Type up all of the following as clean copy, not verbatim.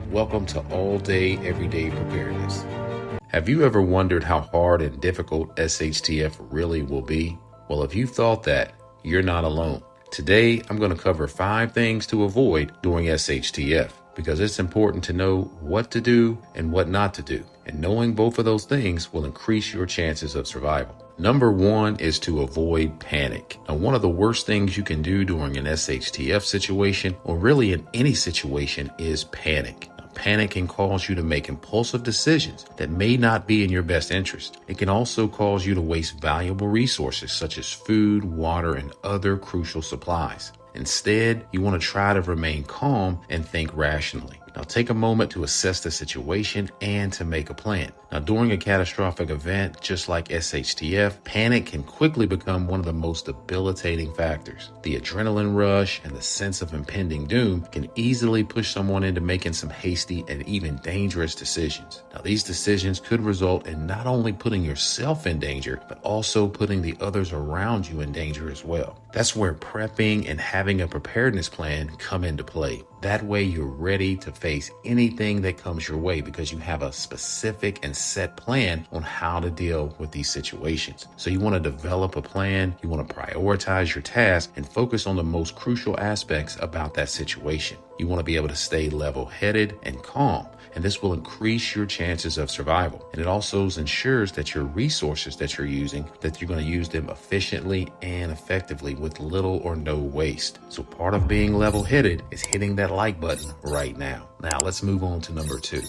Welcome to All Day, Everyday Preparedness. Have you ever wondered how hard and difficult SHTF really will be? Well, if you've thought that, you're not alone. Today, I'm going to cover 5 things to avoid during SHTF because it's important to know what to do and what not to do. And knowing both of those things will increase your chances of survival. Number 1 is to avoid panic. Now, one of the worst things you can do during an SHTF situation, or really in any situation, is panic. Panic can cause you to make impulsive decisions that may not be in your best interest. It can also cause you to waste valuable resources such as food, water, and other crucial supplies. Instead, you want to try to remain calm and think rationally. Now, take a moment to assess the situation and to make a plan. Now, during a catastrophic event, just like SHTF, panic can quickly become one of the most debilitating factors. The adrenaline rush and the sense of impending doom can easily push someone into making some hasty and even dangerous decisions. Now, these decisions could result in not only putting yourself in danger, but also putting the others around you in danger as well. That's where prepping and having a preparedness plan come into play. That way you're ready to face anything that comes your way because you have a specific and set plan on how to deal with these situations. So you want to develop a plan, you want to prioritize your task and focus on the most crucial aspects about that situation. You want to be able to stay level-headed and calm, and this will increase your chances of survival. And it also ensures that your resources that you're using, that you're going to use them efficiently and effectively with little or no waste. So part of being level-headed is hitting that like button right now. Now let's move on to number 2.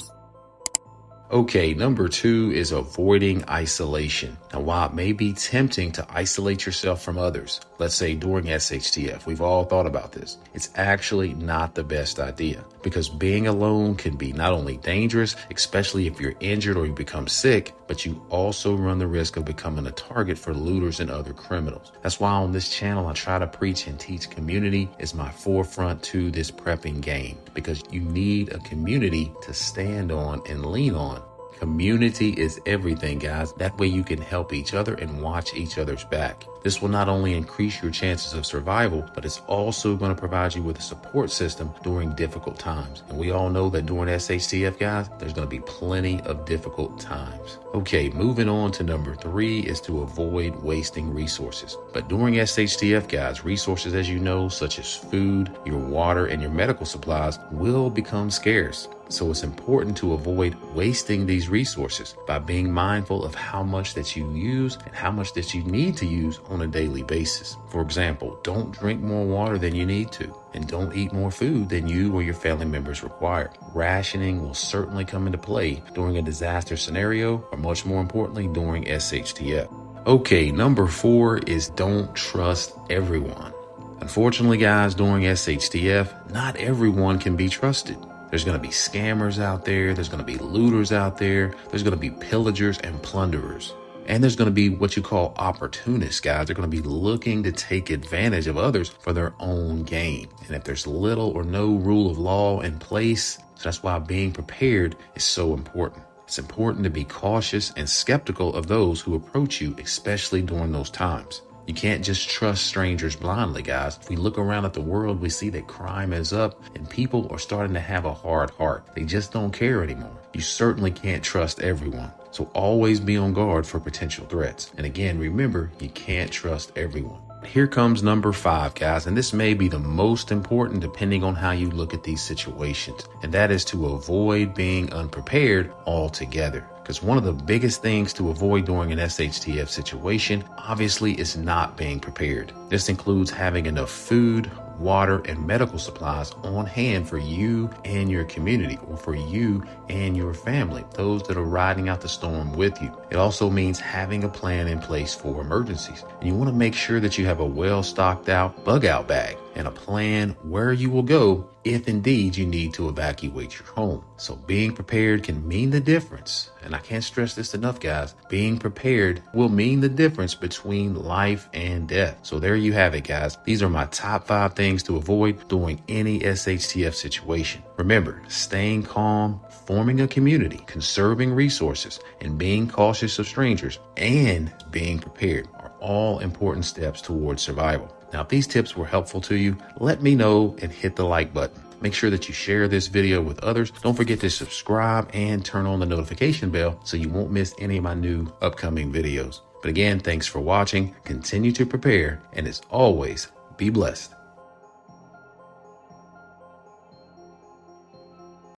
Okay, number 2 is avoiding isolation. Now, while it may be tempting to isolate yourself from others, let's say during SHTF, we've all thought about this, it's actually not the best idea because being alone can be not only dangerous, especially if you're injured or you become sick, but you also run the risk of becoming a target for looters and other criminals. That's why on this channel, I try to preach and teach community is my forefront to this prepping game because you need a community to stand on and lean on. Community is everything, guys. That way you can help each other and watch each other's back. This will not only increase your chances of survival, but it's also going to provide you with a support system during difficult times. And we all know that during SHTF, guys, there's going to be plenty of difficult times. Okay, moving on to number 3 is to avoid wasting resources. But during SHTF, guys, resources, as you know, such as food, your water, and your medical supplies will become scarce. So it's important to avoid wasting these resources by being mindful of how much that you use and how much that you need to use on a daily basis. For example, don't drink more water than you need to, and don't eat more food than you or your family members require. Rationing will certainly come into play during a disaster scenario, or much more importantly, during SHTF. Okay, number 4 is don't trust everyone. Unfortunately, guys, during SHTF, not everyone can be trusted. There's going to be scammers out there. There's going to be looters out there. There's going to be pillagers and plunderers. And there's going to be what you call opportunists, guys. They're going to be looking to take advantage of others for their own gain. And if there's little or no rule of law in place, so that's why being prepared is so important. It's important to be cautious and skeptical of those who approach you, especially during those times. You can't just trust strangers blindly, guys. If we look around at the world, we see that crime is up and people are starting to have a hard heart. They just don't care anymore. You certainly can't trust everyone. So always be on guard for potential threats. And again, remember, you can't trust everyone. Here comes number 5, guys, and this may be the most important depending on how you look at these situations, and that is to avoid being unprepared altogether. Because one of the biggest things to avoid during an SHTF situation, obviously, is not being prepared. This includes having enough food, water, and medical supplies on hand for you and your community, or for you and your family, those that are riding out the storm with you. It also means having a plan in place for emergencies. And you want to make sure that you have a well stocked out bug out bag and a plan where you will go if indeed you need to evacuate your home. So being prepared can mean the difference. And I can't stress this enough, guys. Being prepared will mean the difference between life and death. So there you have it, guys. These are my top 5 things to avoid during any SHTF situation. Remember, staying calm, forming a community, conserving resources, and being cautious of strangers, and being prepared are all important steps towards survival. Now, if these tips were helpful to you, let me know and hit the like button. Make sure that you share this video with others. Don't forget to subscribe and turn on the notification bell so you won't miss any of my new upcoming videos. But again, thanks for watching. Continue to prepare, and as always, be blessed.